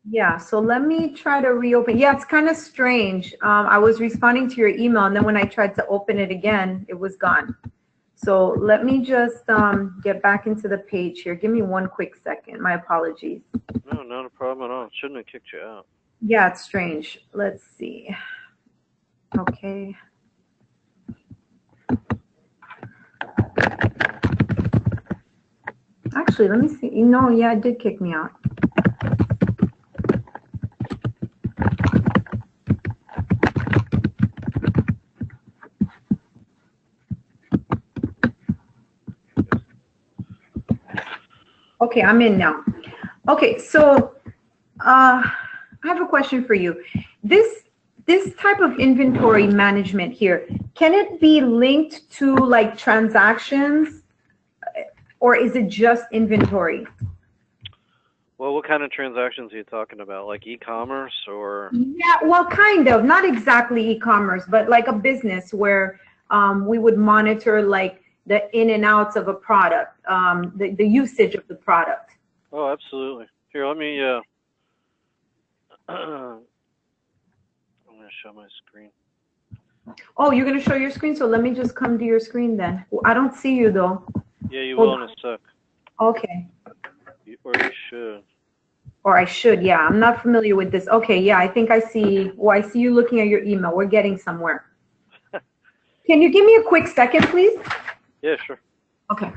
Yeah, so let me try to reopen. Yeah, it's kind of strange. I was responding to your email, and then when I tried to open it again, it was gone. So let me just get back into the page here. Give me one quick second. My apologies. No, not a problem at all. Shouldn't have kicked you out. Yeah, it's strange. Let's see. Okay. Actually, let me see. No, yeah, it did kick me out. Okay, I'm in now. Okay, so I have a question for you. This this type of inventory management here, can it be linked to like transactions or is it just inventory? Well, what kind of transactions are you talking about? Like e-commerce or? Yeah, well, kind of, not exactly e-commerce, but like a business where we would monitor like the in and outs of a product, the usage of the product. Oh, absolutely. Here, let me. I'm gonna show my screen. Oh, you're gonna show your screen, so let me just come to your screen then. I don't see you though. Yeah, you Hold will in on. a sec. Okay. Or you should. Or I should, yeah. I'm not familiar with this. Okay, yeah, I think I see. Well, I see you looking at your email. We're getting somewhere. Can you give me a quick second, please? Yeah, sure. Okay.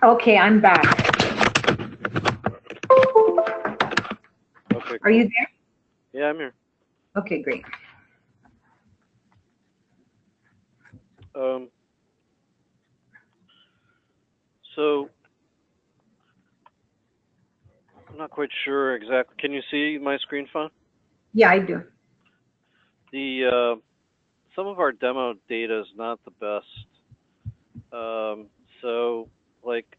Okay, I'm back. Okay, Are you cool. there? Yeah, I'm here. Okay, great. Um, so I'm not quite sure exactly. Can you see my screen fine? Yeah, I do. The some of our demo data is not the best. So like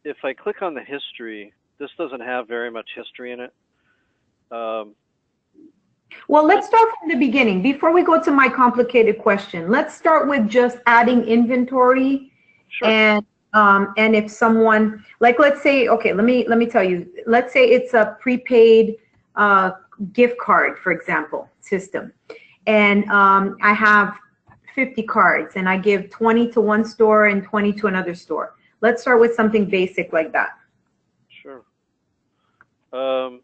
if I click on the history, this doesn't have very much history in it. Um, Well, but let's start from the beginning. Before we go to my complicated question, let's start with just adding inventory sure. and if someone like let's say okay, let me tell you. Let's say it's a prepaid uh, gift card, for example, system, and I have 50 cards, and I give 20 to one store and 20 to another store. Let's start with something basic like that. Sure. Um,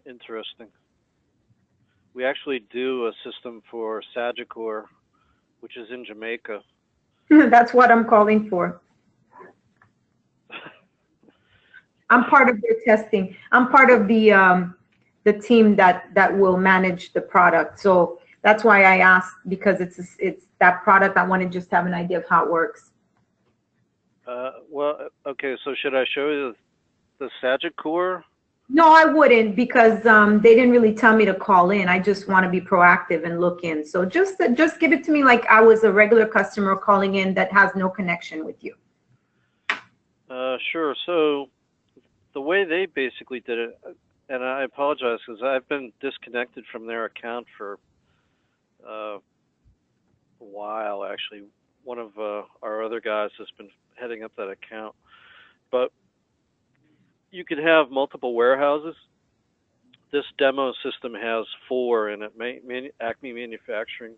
Interesting. We actually do a system for Sagicor, which is in Jamaica. That's what I'm calling for. I'm part of their testing. I'm part of the team that will manage the product. So that's why I asked because it's that product. I want to just have an idea of how it works. Well, okay. So should I show you the Sagicor? No, I wouldn't because they didn't really tell me to call in. I just want to be proactive and look in. So just give it to me like I was a regular customer calling in that has no connection with you. Sure. So the way they basically did it, and I apologize because I've been disconnected from their account for a while. Actually, one of our other guys has been heading up that account. But you could have multiple warehouses. This demo system has four in it: Acme Manufacturing,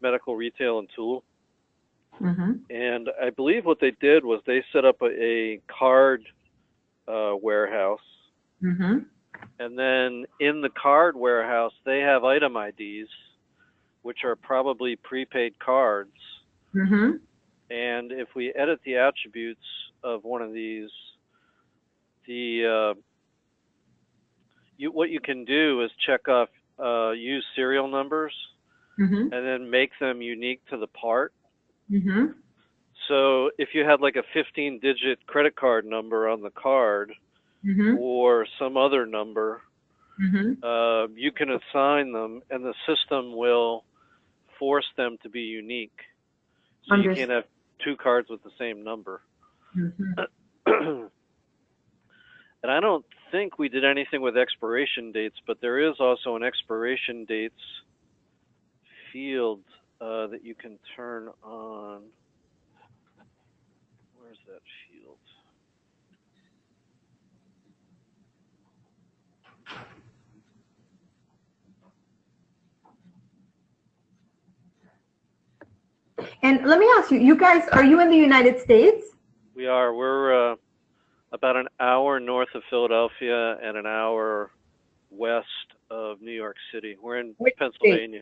Medical Retail, and Tool. Mm-hmm. And I believe what they did was they set up a card warehouse, Mm-hmm. and then in the card warehouse they have item IDs, which are probably prepaid cards. Mm-hmm. And if we edit the attributes of one of these, the what you can do is check off use serial numbers Mm-hmm. and then make them unique to the part. Mm-hmm. So if you had like a 15-digit credit card number on the card Mm-hmm. or some other number, Mm-hmm. you can assign them, and the system will force them to be unique. So you can't Understood. have two cards with the same number. Mm-hmm. And I don't think we did anything with expiration dates, but there is also an expiration dates field that you can turn on. Where's that field? And let me ask you, you guys, are you in the United States? We are. We're about an hour north of Philadelphia and an hour west of New York City. We're in Which state? Pennsylvania.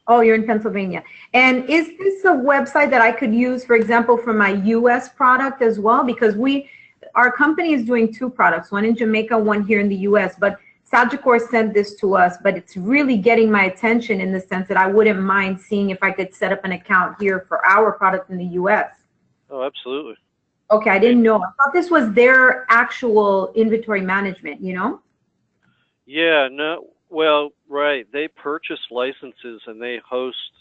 Oh, you're in Pennsylvania. And is this a website that I could use, for example, for my US product as well? Because our company is doing two products, one in Jamaica, one here in the US. But Sagicor sent this to us, but it's really getting my attention in the sense that I wouldn't mind seeing if I could set up an account here for our product in the US. Oh, absolutely. Okay, I didn't know. I thought this was their actual inventory management, you know? Yeah, no, well, right. They purchase licenses and they host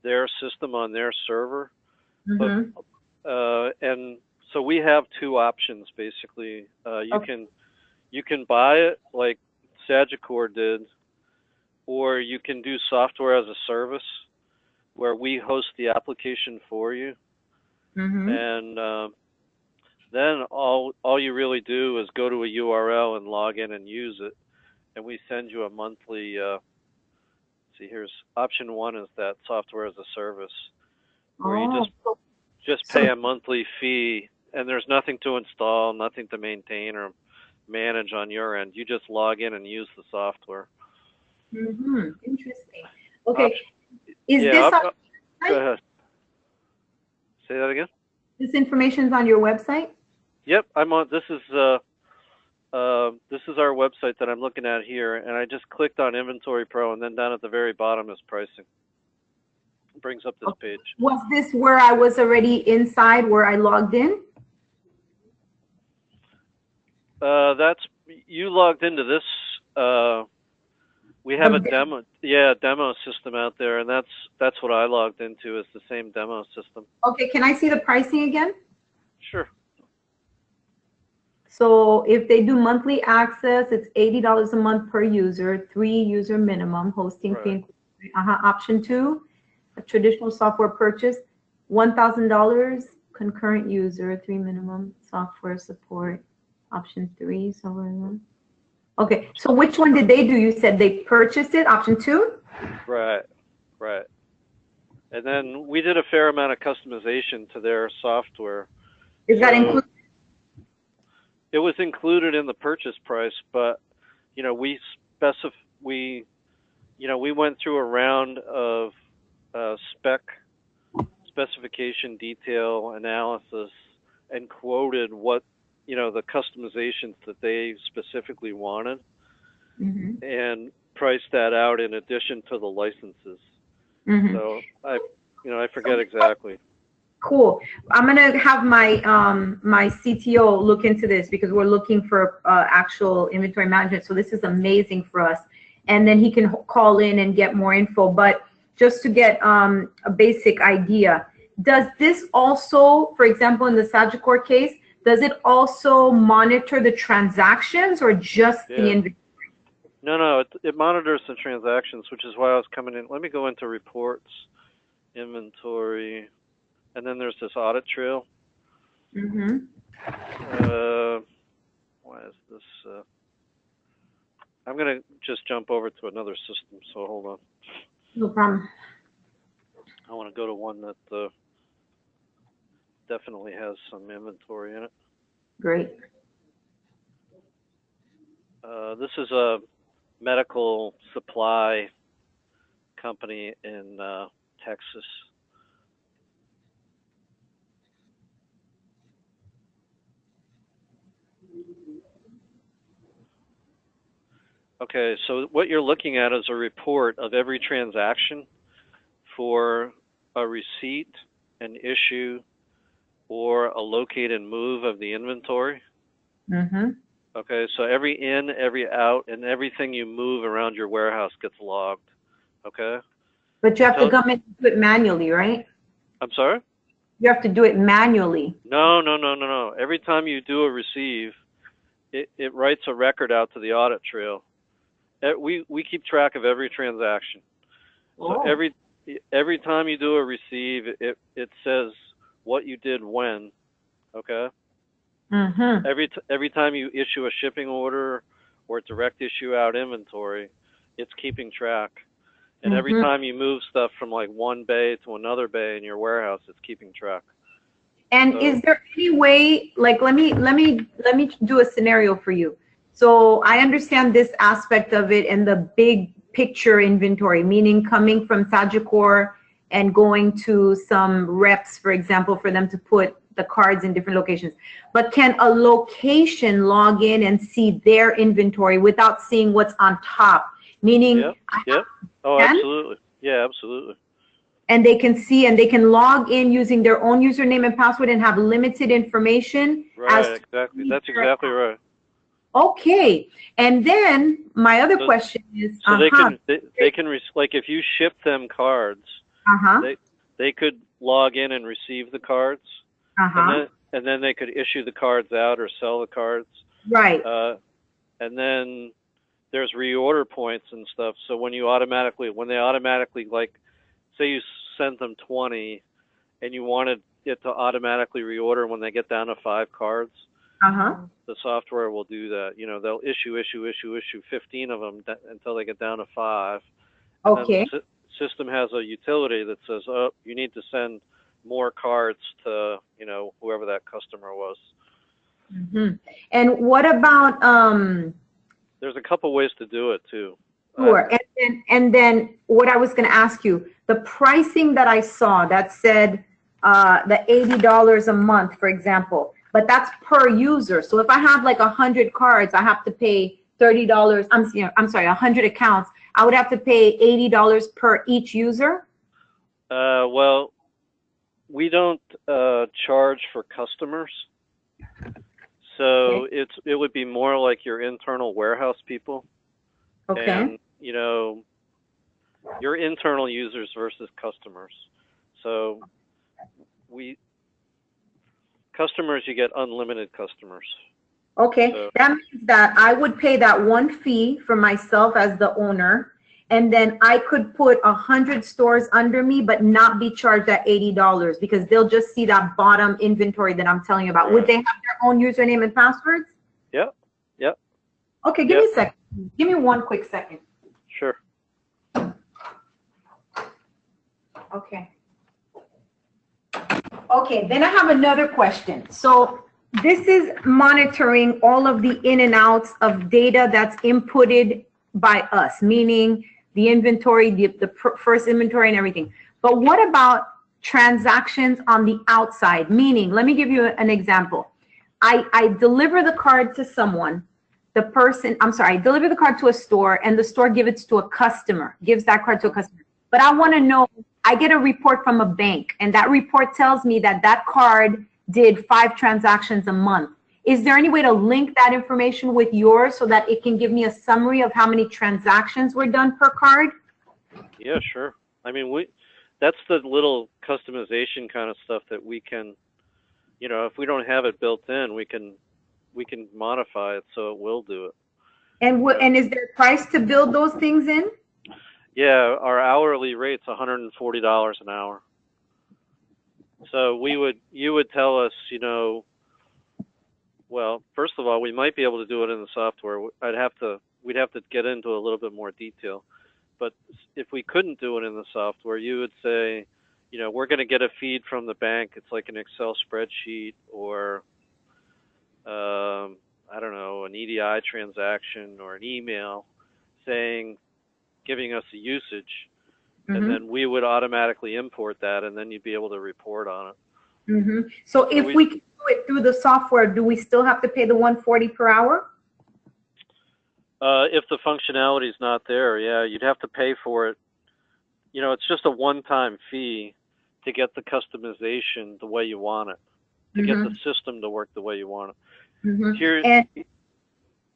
their system on their server. Mm-hmm. And so we have two options basically. Okay. You can buy it like Sagicor did, or you can do software as a service where we host the application for you. Mm-hmm. And then all you really do is go to a URL and log in and use it. And we send you a monthly, see, here's option one is that software as a service, where you Oh, just so pay a monthly fee, and there's nothing to install, nothing to maintain or manage on your end. You just log in and use the software. mm-hmm. Interesting. Okay. Option, Is yeah, this on go your website? ahead. Say that again. This information's on your website? Yep, I'm on. This is our website that I'm looking at here, and I just clicked on Inventory Pro, and then down at the very bottom is pricing. It brings up this Okay. page. Was this where I was already inside where I logged in? That's you logged into this. We have a demo, demo system out there, and that's what I logged into. Is the same demo system. Okay, can I see the pricing again? Sure. So if they do monthly access, it's $80 a month per user, 3-user minimum, hosting Right. fee. Option 2, a traditional software purchase, $1,000, concurrent user, 3 minimum, software support. Option 3, software. Okay, so which one did they do? You said they purchased it, option 2? Right. Right. And then we did a fair amount of customization to their software. Is that included? It was included in the purchase price, but you know, we went through a round of specification detail analysis and quoted what, the customizations that they specifically wanted, Mm-hmm. and priced that out in addition to the licenses. Mm-hmm. So I forget exactly. Cool. I'm gonna have my my CTO look into this because we're looking for actual inventory management. So this is amazing for us. And then he can call in and get more info. But just to get a basic idea, does this also, for example, in the Sagicor case, does it also monitor the transactions or just the inventory? No, it monitors the transactions, which is why I was coming in. Let me go into reports, inventory. And then there's this audit trail. Mm-hmm. Why is this? I'm going to just jump over to another system, so hold on. No problem. I want to go to one that definitely has some inventory in it. Great. This is a medical supply company in Texas. Okay, so what you're looking at is a report of every transaction for a receipt, an issue, or a locate and move of the inventory. Mm-hmm. Okay, so every in, every out, and everything you move around your warehouse gets logged. Okay? But you have to Until, come in and do it manually, right? I'm sorry? You have to do it manually. No, no, no, no, no. Every time you do a receive, it writes a record out to the audit trail. We keep track of every transaction. So Oh. every time you do a receive, it says what you did when. Okay? Mm-hmm. Every time you issue a shipping order or direct issue out inventory, it's keeping track. And every Mm-hmm. time you move stuff from like one bay to another bay in your warehouse, it's keeping track. And So, is there any way, like, let me do a scenario for you. So I understand this aspect of it and the big picture inventory, meaning coming from Sagicor and going to some reps, for example, for them to put the cards in different locations. But can a location log in and see their inventory without seeing what's on top? Meaning, yep, yep. Oh, can, absolutely. Yeah, absolutely. and they can see and they can log in using their own username and password and have limited information as Right, to exactly. who That's their exactly account. right. Okay. And then my other So, question is, so they can like if you ship them cards, uh-huh, they could log in and receive the cards, uh-huh, and then they could issue the cards out or sell the cards. right, And then there's reorder points and stuff. So when they automatically, like, say you sent them 20 and you wanted it to automatically reorder when they get down to 5 cards, uh-huh, the software will do that. You know, they'll issue 15 of them until they get down to 5. And then okay. the system has a utility that says, oh, you need to send more cards to, whoever that customer was. Mm-hmm. And what about, There's a couple ways to do it too. sure. And then what I was going to ask you, the pricing that I saw that said the $80 a month, for example, but that's per user. So if I have like 100 cards, I have to pay $30. I'm sorry, 100 accounts. I would have to pay $80 per each user. Well, we don't charge for customers, so Okay. it would be more like your internal warehouse people, Okay. and your internal users versus customers. So customers, you get unlimited customers. Okay. So That means that I would pay that one fee for myself as the owner, and then I could put 100 stores under me, but not be charged that $80 because they'll just see that bottom inventory that I'm telling you about. right. Would they have their own username and passwords? Yep. Yep. Okay, give me a second. Give me one quick second. Sure. Okay. Okay, then I have another question. So this is monitoring all of the in and outs of data that's inputted by us, meaning the inventory, the first inventory and everything. But what about transactions on the outside? Meaning, let me give you an example. I deliver the card to someone. I deliver the card to a store and the store gives that card to a customer. But I want to know, I get a report from a bank and that report tells me that card did 5 transactions a month. Is there any way to link that information with yours so that it can give me a summary of how many transactions were done per card? Yeah, sure. I mean, that's the little customization kind of stuff that we can, if we don't have it built in, we can modify it so it will do it. And is there a price to build those things in? Yeah, our hourly rate's $140 an hour. So you would tell us, well, first of all, we might be able to do it in the software. We'd have to get into a little bit more detail. But if we couldn't do it in the software, you would say, we're going to get a feed from the bank. It's like an Excel spreadsheet or, I don't know, an EDI transaction or an email giving us a usage. And then we would automatically import that, and then you'd be able to report on it. So if we can do it through the software, do we still have to pay the $140 per hour? If the functionality is not there, yeah, you'd have to pay for it. It's just a one-time fee to get the customization the way you want it. to get the system to work the way you want it. Mm-hmm. Here,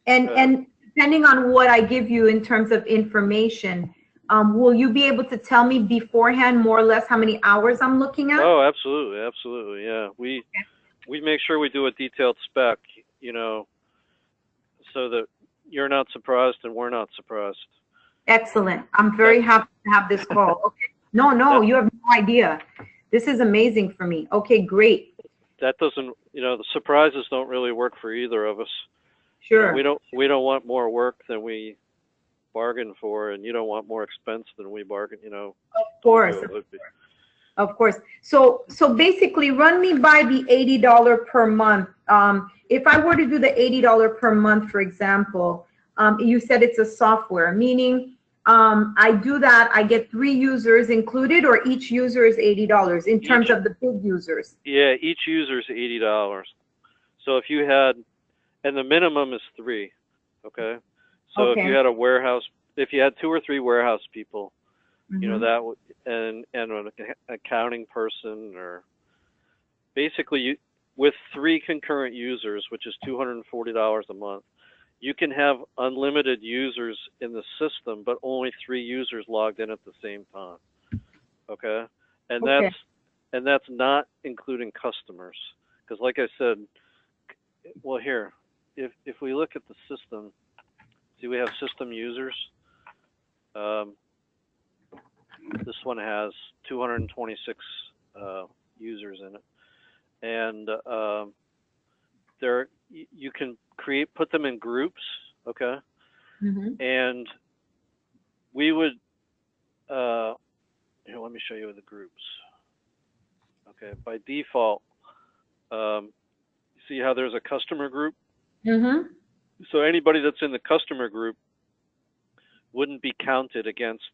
And depending on what I give you in terms of information, will you be able to tell me beforehand more or less how many hours I'm looking at? oh, absolutely, absolutely, yeah. We make sure we do a detailed spec, you know, so that you're not surprised and we're not surprised. Excellent. I'm very happy to have this call. Okay. No, you have no idea. This is amazing for me. Okay, great. That doesn't, you know, the surprises don't really work for either of us. Sure. You know, we don't want more work than we bargain for, and you don't want more expense than we bargain, you know. Of course. Of course. So basically run me by the $80 per month. If I were to do the $80 per month, for example, you said it's a software, meaning I do that, I get 3 users included, or each user is $80 in terms of the big users? Yeah, each user is $80. So if you had, and the minimum is 3, okay? So if you had a warehouse, if you had 2 or 3 warehouse people, you know, that would, and an accounting person, or basically with 3 concurrent users, which is $240 a month, you can have unlimited users in the system, but only 3 users logged in at the same time. Okay, and that's not including customers, because like I said, well, here, if we look at the system, see, we have system users. This one has 226 users in it, and you can put them in groups, okay? And we would, here, let me show you the groups. Okay, by default, see how there's a customer group? So anybody that's in the customer group wouldn't be counted against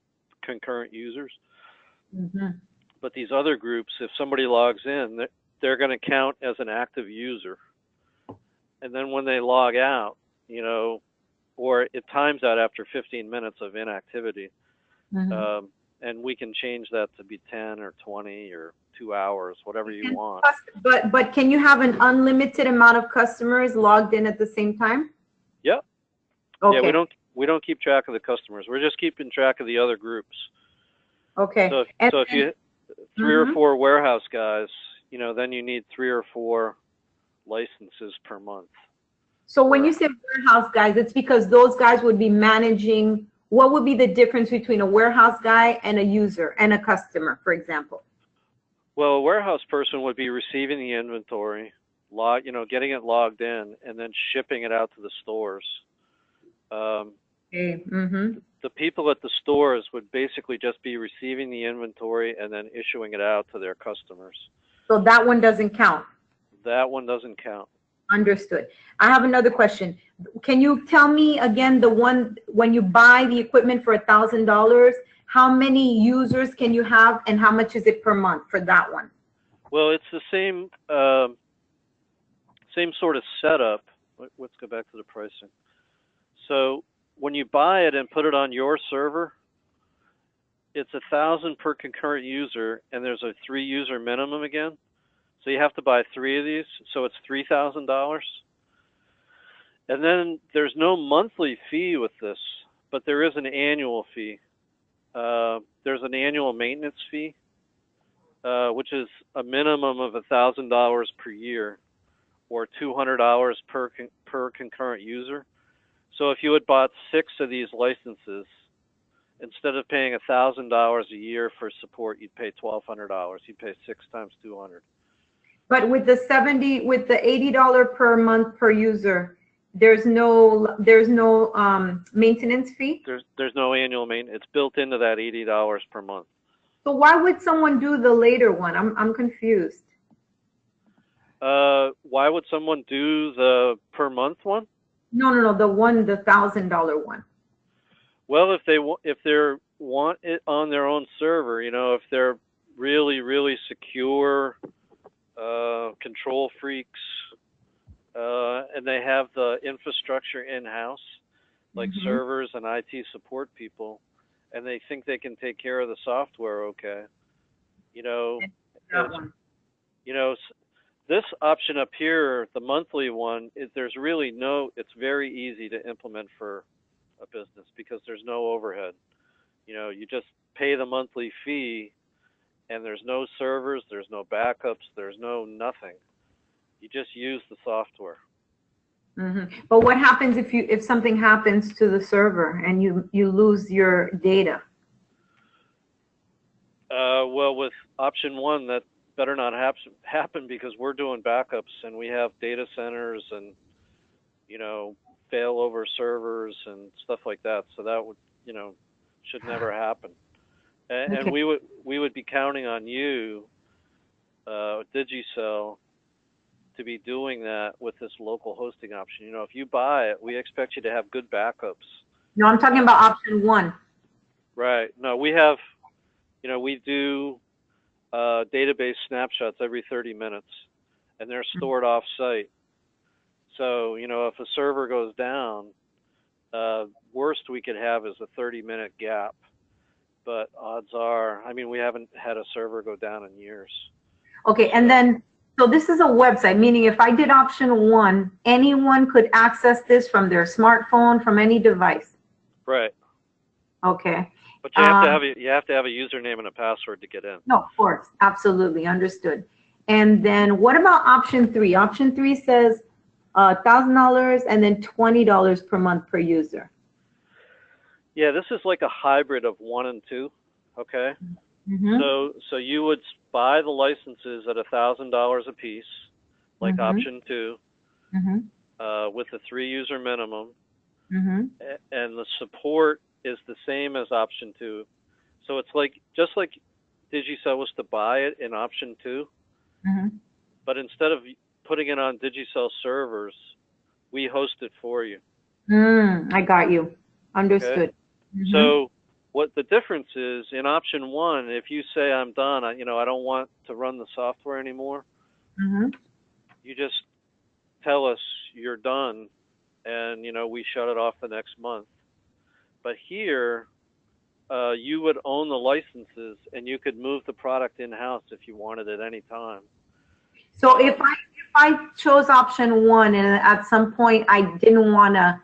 concurrent users. But these other groups, if somebody logs in, they're going to count as an active user. And then when they log out, you know, or it times out after 15 minutes of inactivity, and we can change that to be 10 or 20 or 2 hours, whatever you want. But can you have an unlimited amount of customers logged in at the same time? Yep. Okay. Yeah, we don't keep track of the customers. We're just keeping track of the other groups. Okay. So if you 3 or 4 warehouse guys, you know, then you need 3 or 4 licenses per month. So when you say warehouse guys, it's because those guys would be managing. What would be the difference between a warehouse guy and a user and a customer, for example? Well, a warehouse person would be receiving the inventory, getting it logged in, and then shipping it out to the stores. The people at the stores would basically just be receiving the inventory and then issuing it out to their customers. So that one doesn't count? That one doesn't count. Understood. I have another question. Can you tell me again, the one when you buy the equipment for $1,000, how many users can you have and how much is it per month for that one? Well, it's the same sort of setup. Let's go back to the pricing. So when you buy it and put it on your server, it's $1,000 per concurrent user, and there's a 3 user minimum again. So you have to buy 3 of these, so it's $3,000. And then there's no monthly fee with this, but there is an annual fee. There's an annual maintenance fee, which is a minimum of $1,000 per year, or $200 per concurrent user. So if you had bought 6 of these licenses, instead of paying $1,000 a year for support, you'd pay $1,200. You'd pay 6 times 200. But with the $80 per month per user, there's no maintenance fee? There's no annual maintenance. It's built into that $80 per month. So why would someone do the later one? I'm confused. Why would someone do the per month one? No, the $1,000 one. Well, if they want it on their own server, you know, if they're really, really secure, control freaks, and they have the infrastructure in-house, like servers and IT support people, and they think they can take care of the software okay, you know, this option up here, the monthly one, there's really it's very easy to implement for a business because there's no overhead. You just pay the monthly fee, and there's no servers, there's no backups, there's no nothing. You just use the software. But what happens if something happens to the server and you lose your data? Well, with option 1, that better not happen because we're doing backups and we have data centers and failover servers and stuff like that. So that would should never happen. And we would be counting on you, Digicel, to be doing that with this local hosting option. If you buy it, we expect you to have good backups. No, I'm talking about option 1. Right. No, we have, we do database snapshots every 30 minutes, and they're stored off-site. So, if a server goes down, worst we could have is a 30-minute gap. But odds are, we haven't had a server go down in years. Okay, and then, so this is a website, meaning if I did option 1, anyone could access this from their smartphone, from any device? Right. Okay. But you have to have a username and a password to get in. No, of course, absolutely, understood. And then what about option 3? Option 3 says $1,000 and then $20 per month per user. Yeah, this is like a hybrid of 1 and 2. Okay. So you would buy the licenses at $1,000 a piece, like option 2, with a 3-user minimum, and the support is the same as option 2. So it's just like Digicel was to buy it in option 2, but instead of putting it on Digicel servers, we host it for you. I got you. Understood. Okay? So what the difference is, in option 1, if you say I'm done, I don't want to run the software anymore, you just tell us you're done, and we shut it off the next month. But here, you would own the licenses, and you could move the product in-house if you wanted at any time. So if I chose option 1 and at some point I didn't want to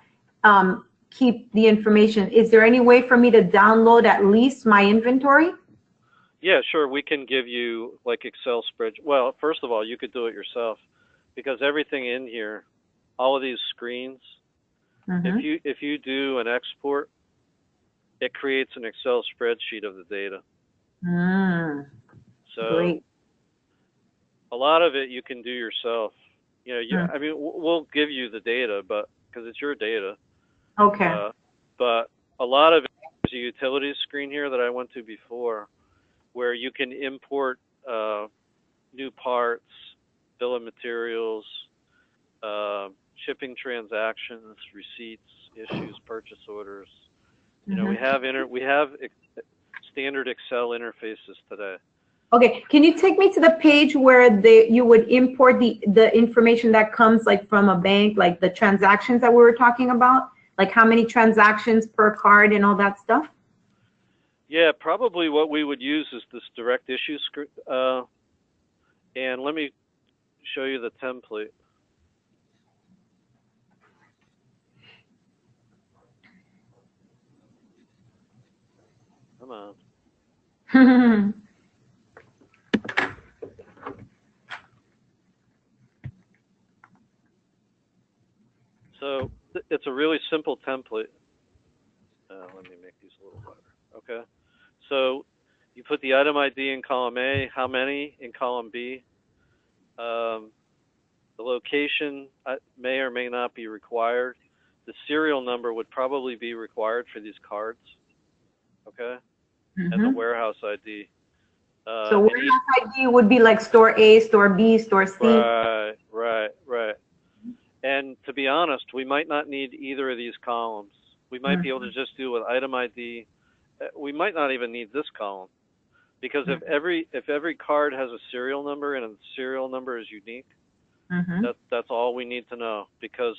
keep the information, is there any way for me to download at least my inventory? Yeah, sure. We can give you like Excel spreadsheet. Well, first of all, you could do it yourself because everything in here, all of these screens, if you do an export, it creates an Excel spreadsheet of the data. So great. A lot of it you can do yourself. We'll give you the data, but because it's your data. Okay. But a lot of it is a utilities screen here that I went to before, where you can import new parts, bill of materials, shipping transactions, receipts, issues, purchase orders. We have standard Excel interfaces today. Okay, can you take me to the page where you would import the information that comes like from a bank, like the transactions that we were talking about, like how many transactions per card and all that stuff? Yeah, probably what we would use is this direct issue script. And let me show you the template. Come on. So it's a really simple template. Let me make these a little better. Okay. So you put the item ID in column A, how many in column B. The location may or may not be required. The serial number would probably be required for these cards. Okay. And the warehouse ID. So warehouse ID would be like store A, store B, store C. Right. And to be honest, we might not need either of these columns. We might be able to just do with item ID. We might not even need this column, because if every card has a serial number and the serial number is unique, that's all we need to know. Because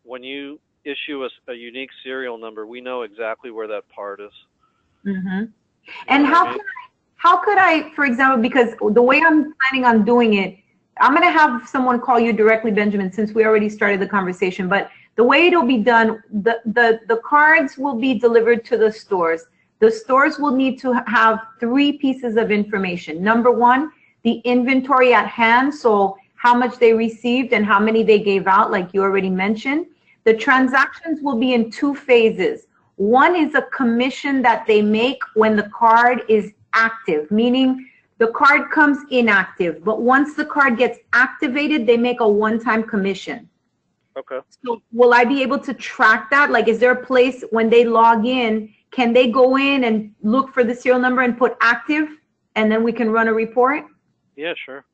when you issue a unique serial number, we know exactly where that part is. And how could I, for example, because the way I'm planning on doing it, I'm going to have someone call you directly, Benjamin, since we already started the conversation. But the way it'll be done, the cards will be delivered to the stores. The stores will need to have 3 pieces of information. Number 1, the inventory at hand, so how much they received and how many they gave out, like you already mentioned. The transactions will be in 2 phases. One is a commission that they make when the card is active, meaning the card comes inactive, but once the card gets activated, they make a one-time commission. Okay. So will I be able to track that? Like, is there a place when they log in, can they go in and look for the serial number and put active, and then we can run a report? Yeah, sure.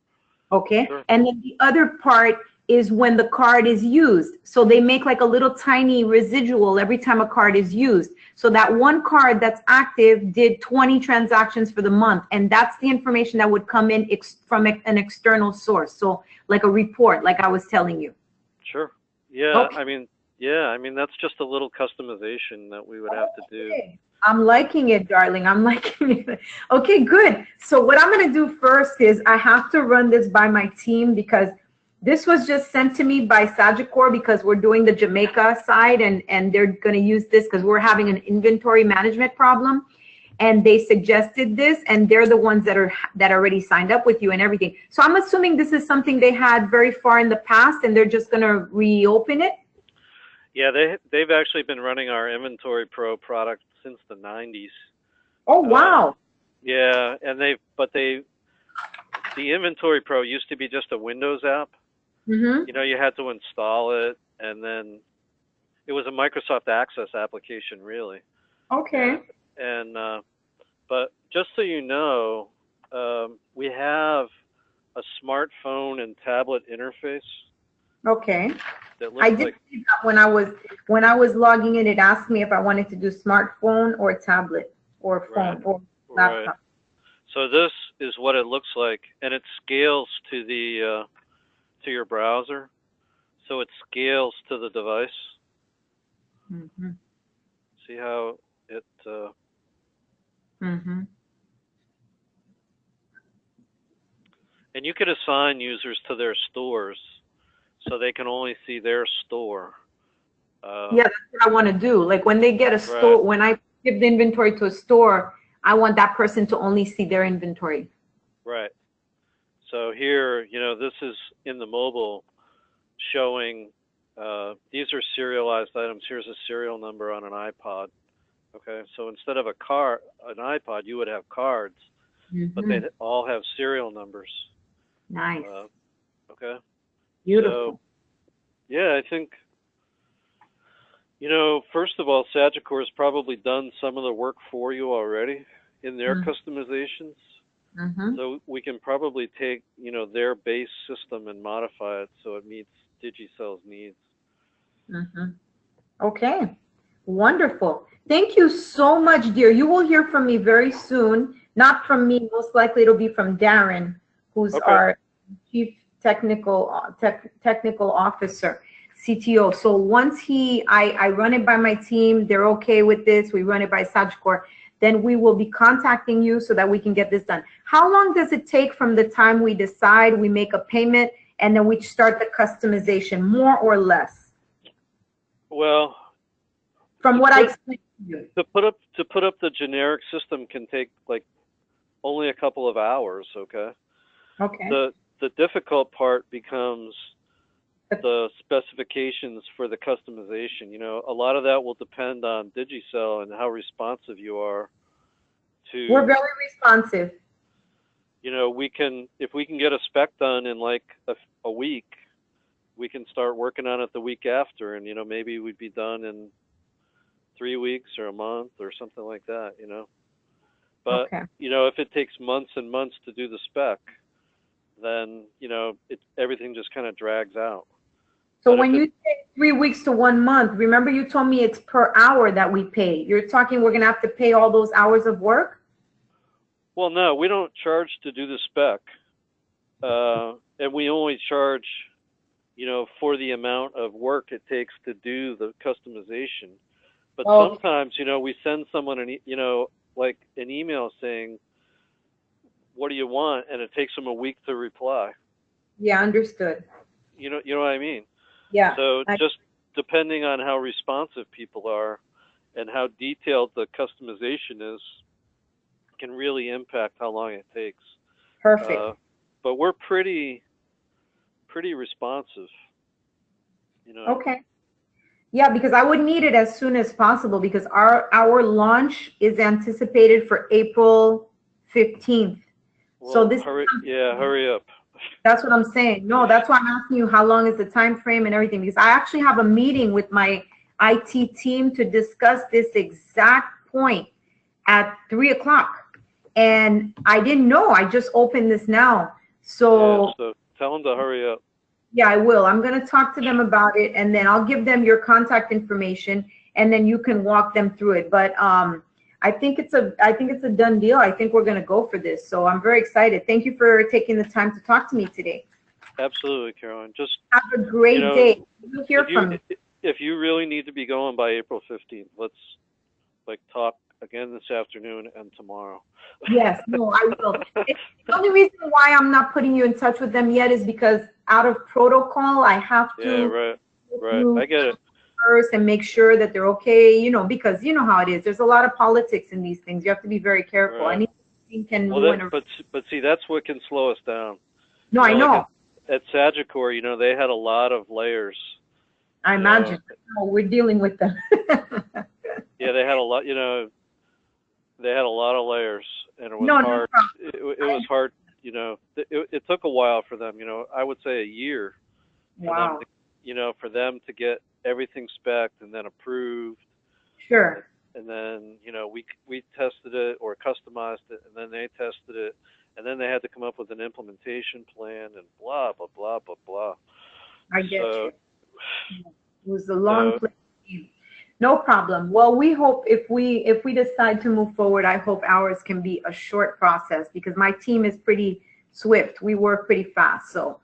Okay. Sure. And then the other part is when the card is used. So they make like a little tiny residual every time a card is used. So that one card that's active did 20 transactions for the month. And that's the information that would come in from an external source. So like a report, like I was telling you. Sure. Yeah. Okay. I mean, that's just a little customization that we would have to do. I'm liking it, darling. I'm liking it. Okay, good. So what I'm going to do first is I have to run this by my team, because this was just sent to me by Sagicor, because we're doing the Jamaica side, and they're going to use this because we're having an inventory management problem. And they suggested this, and they're the ones that already signed up with you and everything. So I'm assuming this is something they had very far in the past, and they're just going to reopen it. Yeah, they've actually been running our Inventory Pro product since the 90s. Oh, wow. Yeah, and the Inventory Pro used to be just a Windows app. Mm-hmm. You know, you had to install it, and then it was a Microsoft Access application, really. Okay. And but just so you know, we have a smartphone and tablet interface. Okay. That looks I did like, see that when I was logging in, it asked me if I wanted to do smartphone or tablet or phone Right. or laptop. Right. So this is what it looks like, and it scales to the to your browser. So it scales to the device. Mm-hmm. See how it Mm-hmm. and you could assign users to their stores, so they can only see their store. Yeah, that's what I want to do. Like when they get a store, Right. when I give the inventory to a store, I want that person to only see their inventory. Right. So here, you know, this is in the mobile showing, these are serialized items. Here's a serial number on an iPod. Okay, so instead of an iPod, you would have cards, but Mm-hmm. they all have serial numbers. Nice. Okay. Beautiful. So, yeah, I think, you know, first of all, Sagicor has probably done some of the work for you already in their customizations. Mm-hmm. So we can probably take, you know, their base system and modify it so it meets Digicell's needs. Mm-hmm. Okay. Wonderful. Thank you so much, dear. You will hear from me very soon. Not from me. Most likely it'll be from Darren, who's Okay. our Chief Technical Officer, CTO. So once I run it by my team, they're okay with this, we run it by Sagicor, then we will be contacting you so that we can get this done. How long does it take from the time we decide, we make a payment, and then we start the customization, more or less? Well, From what I explained to you. to put up the generic system can take like only a couple of hours. Okay. Okay. The difficult part becomes the specifications for the customization. You know, a lot of that will depend on Digicell and how responsive you are to. We're very responsive. You know, if we can get a spec done in like a week, we can start working on it the week after, and you know, maybe we'd be done in 3 weeks or a month or something like that. You know, but Okay. you know, if it takes months and months to do the spec, then you know, everything just kind of drags out. So But when if you say 3 weeks to 1 month, remember you told me it's per hour that we pay. You're talking we're going to have to pay all those hours of work? Well, no, we don't charge to do the spec, and we only charge, you know, for the amount of work it takes to do the customization. But Okay. sometimes, you know, we send someone you know, like an email saying, "What do you want?" and it takes them a week to reply. Yeah, understood. You know what I mean? Yeah. So just depending on how responsive people are and how detailed the customization is can really impact how long it takes. Perfect. But we're pretty responsive, you know. Okay. Yeah, because I would need it as soon as possible because our launch is anticipated for April 15th. So Well, this hurry up. that's what I'm saying. No, that's why I'm asking you how long is the time frame and everything, because I actually have a meeting with my IT team to discuss this exact point at 3 o'clock. And I didn't know. I just opened this now. So So tell them to hurry up. yeah, I will. I'm going to talk to them about it, and then I'll give them your contact information, and then you can walk them through it. But I think it's a done deal. I think we're going to go for this. So I'm very excited. Thank you for taking the time to talk to me today. Absolutely, Caroline. Just have a great day. You'll hear from me. If you really need to be going by April 15th, let's talk again this afternoon and tomorrow. Yes, no, I will. The only reason why I'm not putting you in touch with them yet is because out of protocol, I have to. Yeah, right. I get it. First and make sure that they're okay, because you know how it is. There's a lot of politics in these things. You have to be very careful. Right. Anything can ruin. But see, that's what can slow us down. No, I know. At Sagicor, they had a lot of layers. I imagine. We're dealing with them. Yeah, they had a lot. They had a lot of layers, and it was hard. It was hard. It took a while for them. I would say a year. For wow. Them for them to get everything spec'd and then approved. Sure. And then we tested it or customized it, and then they tested it, and then they had to come up with an implementation plan and blah blah blah blah blah. I get you. It was a long plan. No problem. Well, we hope if we decide to move forward, I hope ours can be a short process because my team is pretty swift. We work pretty fast. So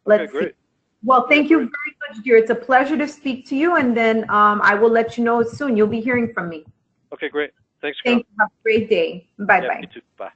let's see. Well, thank you very much, dear. It's a pleasure to speak to you, and then I will let you know soon. You'll be hearing from me. Okay, great. Thanks, Carol. Thank you. Have a great day. Bye-bye. You too. Bye.